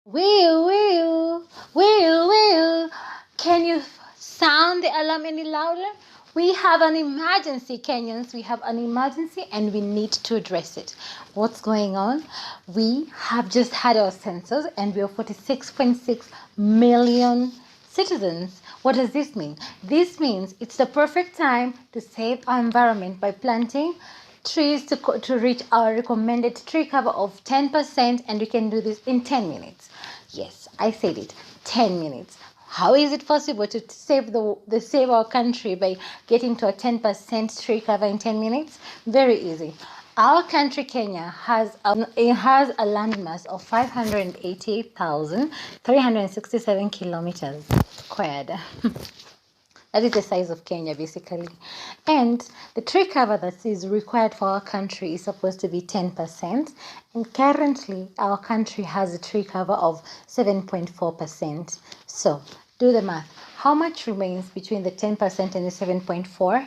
Will, will. Can you sound the alarm any louder? We have an emergency, Kenyans. We have an emergency and we need to address it. What's going on? We have just had our census and we are 46.6 million citizens. What does this mean? This means it's the perfect time to save our environment by planting trees to reach our recommended tree cover of 10%, and we can do this in 10 minutes. Yes, I said it, 10 minutes. How is it possible to save our country by getting to a 10% tree cover in 10 minutes? Very easy. Our country, Kenya, has a landmass of 588,367 kilometers squared. That is the size of Kenya, basically. And the tree cover that is required for our country is supposed to be 10%. And currently, our country has a tree cover of 7.4%. So, do the math. How much remains between the 10% and the 7.4?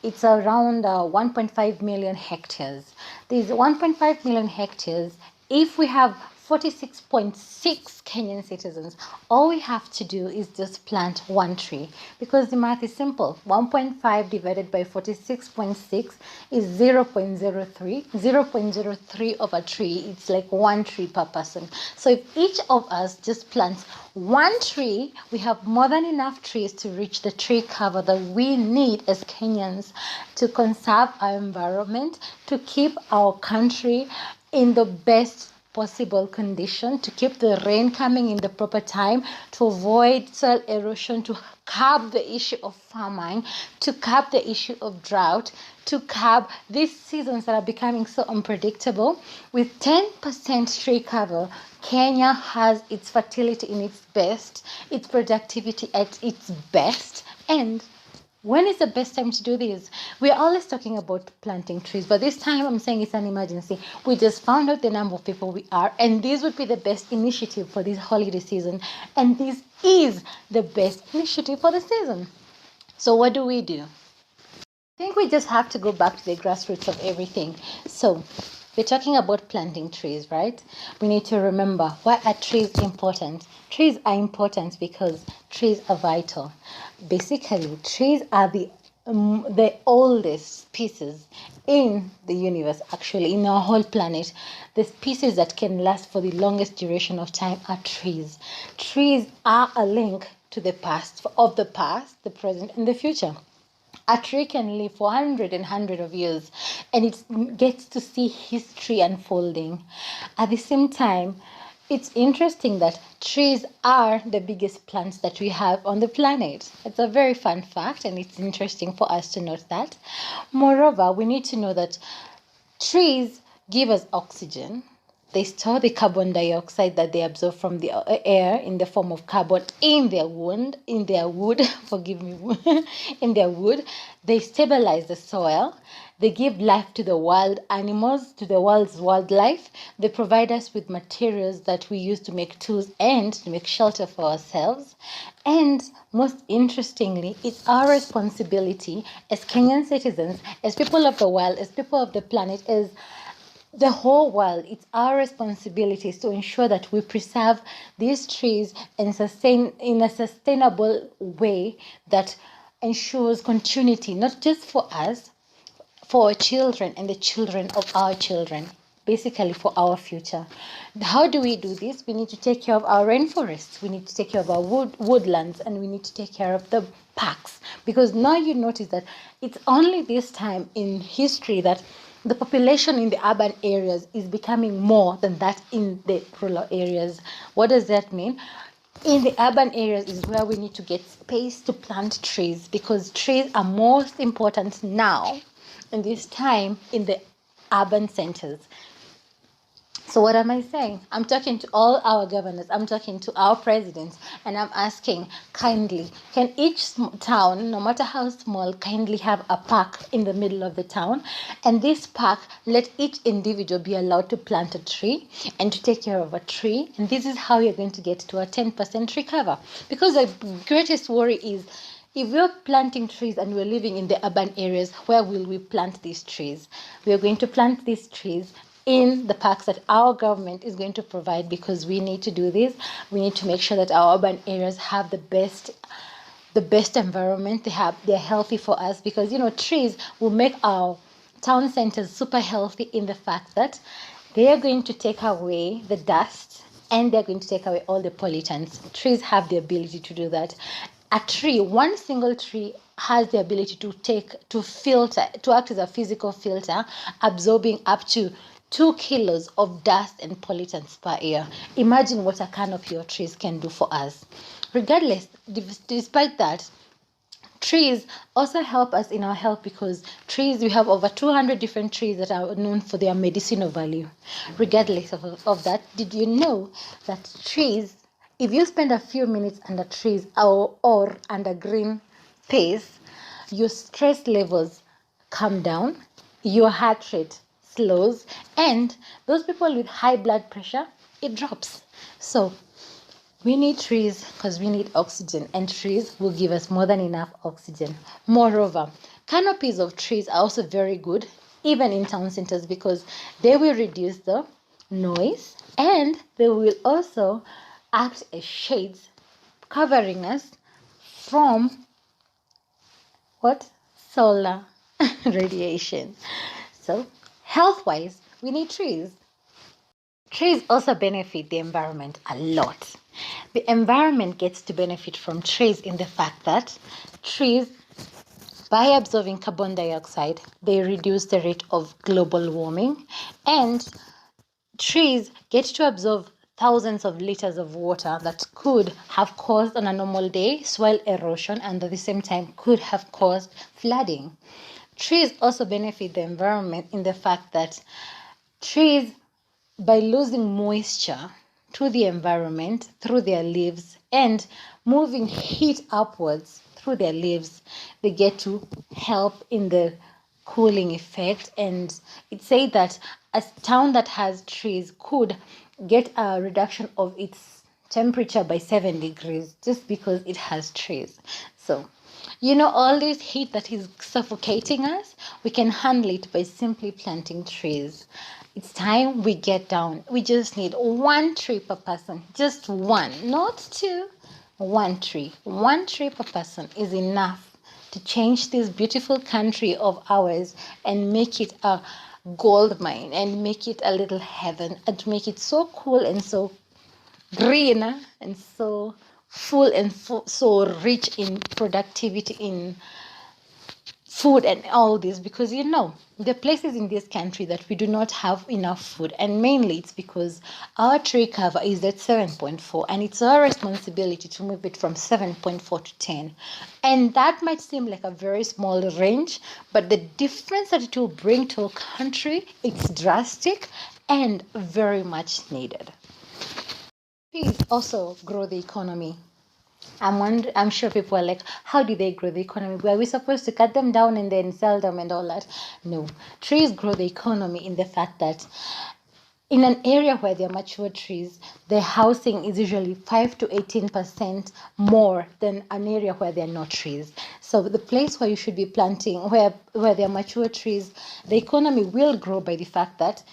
It's around 1.5 million hectares. These 1.5 million hectares, if we have 46.6 Kenyan citizens, all we have to do is just plant one tree, because the math is simple. 1.5 divided by 46.6 is 0.03. 0.03 of a tree, it's like one tree per person. So if each of us just plants one tree, we have more than enough trees to reach the tree cover that we need as Kenyans to conserve our environment, to keep our country in the best possible condition, to keep the rain coming in the proper time, to avoid soil erosion, to curb the issue of famine, to curb the issue of drought, to curb these seasons that are becoming so unpredictable. With 10% tree cover, Kenya has its fertility in its best, its productivity at its best. And when is the best time to do this? We're always talking about planting trees, but this time I'm saying it's an emergency. We just found out the number of people we are, and this would be the best initiative for this holiday season. And this is the best initiative for the season. So what do? I think we just have to go back to the grassroots of everything. So we're talking about planting trees, right? We need to remember, why are trees important? Trees are important because trees are vital. Basically, trees are the oldest species in the universe, actually, in our whole planet. The species that can last for the longest duration of time are trees. Trees are a link to the past, the present, and the future. A tree can live for hundreds and hundreds of years, and it gets to see history unfolding. At the same time, it's interesting that trees are the biggest plants that we have on the planet. It's a very fun fact, and it's interesting for us to note that. Moreover, we need to know that trees give us oxygen. They store the carbon dioxide that they absorb from the air in the form of carbon in their wood, in their wood. They stabilize the soil. They give life to the wild animals, to the world's wildlife. They provide us with materials that we use to make tools and to make shelter for ourselves. And most interestingly, it's our responsibility as Kenyan citizens, as people of the world, as people of the planet, as the whole world. It's our responsibilities to ensure that we preserve these trees and sustain in a sustainable way that ensures continuity, not just for us, for our children and the children of our children, basically for our future. How do we do this? We need to take care of our rainforests, we need to take care of our woodlands, and we need to take care of the parks, because now you notice that it's only this time in history that the population in the urban areas is becoming more than that in the rural areas. What does that mean? In the urban areas is where we need to get space to plant trees, because trees are most important now in this time in the urban centers. So what am I saying? I'm talking to all our governors, I'm talking to our presidents, and I'm asking kindly, can each town, no matter how small, kindly have a park in the middle of the town? And this park, let each individual be allowed to plant a tree and to take care of a tree. And this is how you're going to get to a 10% tree cover. Because the greatest worry is, if we're planting trees and we're living in the urban areas, where will we plant these trees? We are going to plant these trees in the parks that our government is going to provide, because we need to do this. We need to make sure that our urban areas have the best environment. They're healthy for us, because trees will make our town centers super healthy in the fact that they are going to take away the dust, and they're going to take away all the pollutants. Trees have the ability to do that. One single tree has the ability to act as a physical filter, absorbing up to 2 kilos of dust and pollutants per year. Imagine what a canopy of trees can do for us. Regardless, despite that, trees also help us in our health, because we have over 200 different trees that are known for their medicinal value. Regardless of that, did you know that trees, if you spend a few minutes under trees or under green space, your stress levels come down, your heart rate slows, and those people with high blood pressure, it drops. So we need trees because we need oxygen, and trees will give us more than enough oxygen. Moreover, canopies of trees are also very good, even in town centers, because they will reduce the noise, and they will also act as shades, covering us from what? Solar radiation. So, health-wise, we need trees. Trees also benefit the environment a lot. The environment gets to benefit from trees in the fact that trees, by absorbing carbon dioxide, they reduce the rate of global warming, and trees get to absorb thousands of liters of water that could have caused on a normal day soil erosion, and at the same time could have caused flooding. Trees also benefit the environment in the fact that trees, by losing moisture to the environment through their leaves and moving heat upwards through their leaves, they get to help in the cooling effect. And it's said that a town that has trees could get a reduction of its temperature by 7 degrees just because it has trees. So, all this heat that is suffocating us, we can handle it by simply planting trees. It's time we get down. We just need 1 tree per person. Just 1, not 2. 1 tree. 1 tree per person is enough to change this beautiful country of ours and make it a gold mine, and make it a little heaven, and to make it so cool and so green and so full and so rich in productivity, in food and all this. Because the places in this country that we do not have enough food, and mainly it's because our tree cover is at 7.4, and it's our responsibility to move it from 7.4 to 10. And that might seem like a very small range, but the difference that it will bring to a country, it's drastic and very much needed. Trees also grow the economy. I'm sure people are like, how do they grow the economy? Were we supposed to cut them down and then sell them and all that? No. Trees grow the economy in the fact that in an area where there are mature trees, the housing is usually 5 to 18% more than an area where there are no trees. So the place where you should be planting, where there are mature trees, the economy will grow by the fact that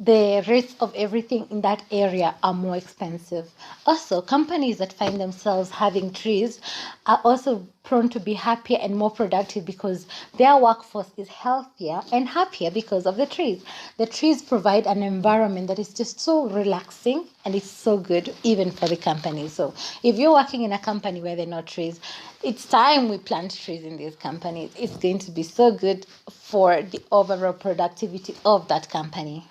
the rates of everything in that area are more expensive. Also, companies that find themselves having trees are also prone to be happier and more productive, because their workforce is healthier and happier because of the trees. The trees provide an environment that is just so relaxing, and it's so good even for the company. So if you're working in a company where there are no trees, it's time we plant trees in these companies. It's going to be so good for the overall productivity of that company.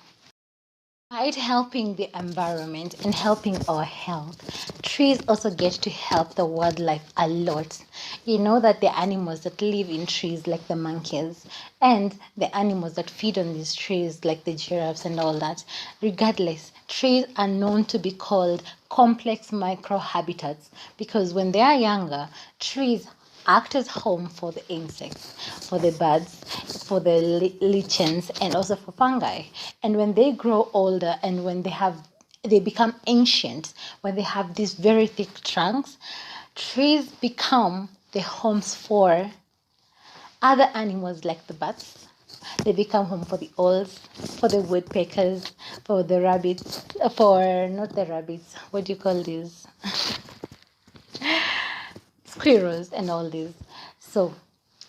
Besides helping the environment and helping our health, trees also get to help the wildlife a lot. You know that the animals that live in trees, like the monkeys, and the animals that feed on these trees, like the giraffes and all that, regardless, trees are known to be called complex microhabitats, because when they are younger, trees act as home for the insects, for the birds, for the lichens, and also for fungi. And when they grow older, and when they become ancient, when they have these very thick trunks, trees become the homes for other animals like the bats, They become home for the owls, for the woodpeckers, for the rabbits, for not the rabbits, what do you call these? Squirrels and all these. So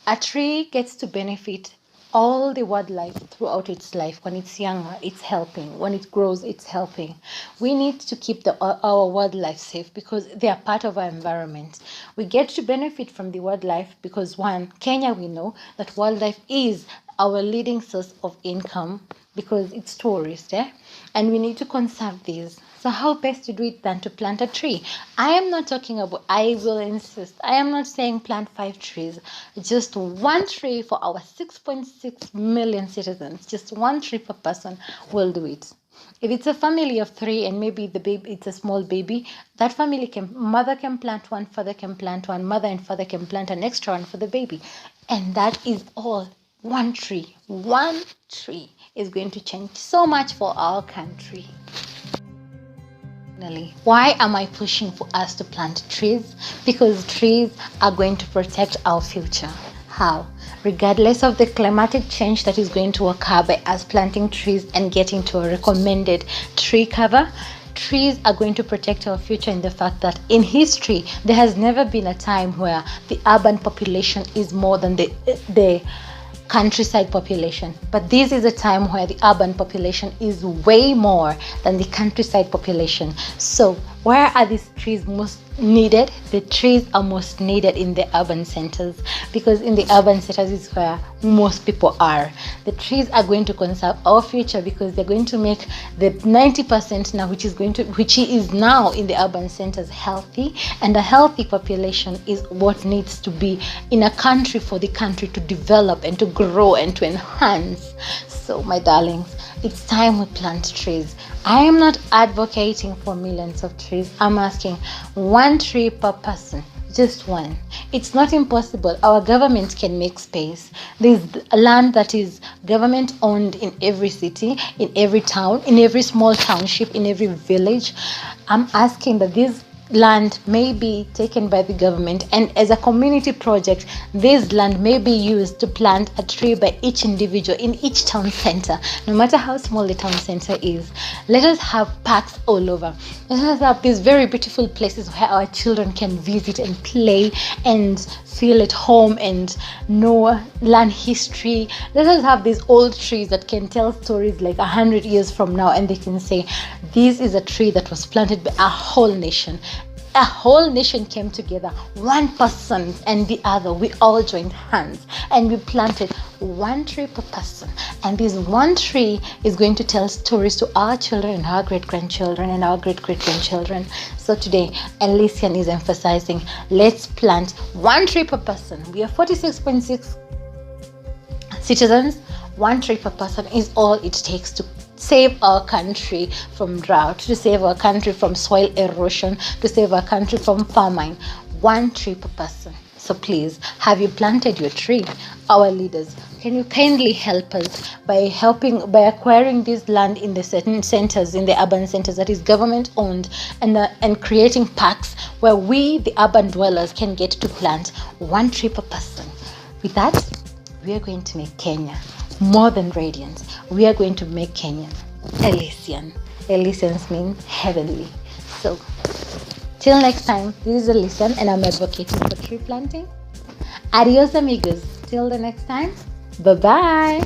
a tree gets to benefit all the wildlife throughout its life. When it's younger, it's helping. When it grows, it's helping. We need to keep our wildlife safe because they are part of our environment. We get to benefit from the wildlife because, one, Kenya, we know that wildlife is our leading source of income because it's tourist, and we need to conserve these. So how best to do it than to plant a tree? I am not talking about, I will insist, I am not saying plant 5 trees. Just one tree for our 6.6 million citizens. Just one tree per person will do it. If it's a family of 3 and maybe the baby, it's a small baby, that family mother can plant one, father can plant one, mother and father can plant an extra one for the baby. And that is all. One tree is going to change so much for our country. Why am I pushing for us to plant trees? Because trees are going to protect our future. How? Regardless of the climatic change that is going to occur by us planting trees and getting to a recommended tree cover, trees are going to protect our future in the fact that in history, there has never been a time where the urban population is more than the countryside population. But this is a time where the urban population is way more than the countryside population. So where are these trees most needed? The trees are most needed in the urban centers because in the urban centers is where most people are. The trees are going to conserve our future because they're going to make the 90% now, which is now in the urban centers, healthy. And a healthy population is what needs to be in a country for the country to develop and to grow and to enhance. So my darlings, it's time we plant trees. I am not advocating for millions of trees. I'm asking one tree per person. Just one. It's not impossible. Our government can make space. There's land that is government owned in every city, in every town, in every small township, in every village. I'm asking that this land may be taken by the government, and as a community project, this land may be used to plant a tree by each individual in each town center, no matter how small the town center is. Let us have parks all over. Let us have these very beautiful places where our children can visit and play and feel at home and learn history. Let us have these old trees that can tell stories like 100 years from now, and they can say, this is a tree that was planted by a whole nation. A whole nation came together, one person and the other, we all joined hands and we planted one tree per person. And this one tree is going to tell stories to our children and our great-grandchildren and our great-great-grandchildren. So today, Elysian is emphasizing, let's plant one tree per person. We are 46.6 citizens. One tree per person is all it takes to save our country from drought, to save our country from soil erosion, to save our country from famine. One tree per person. So please, have you planted your tree? Our leaders, can you kindly help us by acquiring this land in the certain centers, in the urban centers that is government owned, and creating parks where we, the urban dwellers, can get to plant one tree per person. With that, we are going to make Kenya more than radiant. We are going to make Kenya Elysian. Elysians mean heavenly. So till next time, this is Elysian and I'm advocating for tree planting. Adios amigos. Till the next time, bye bye.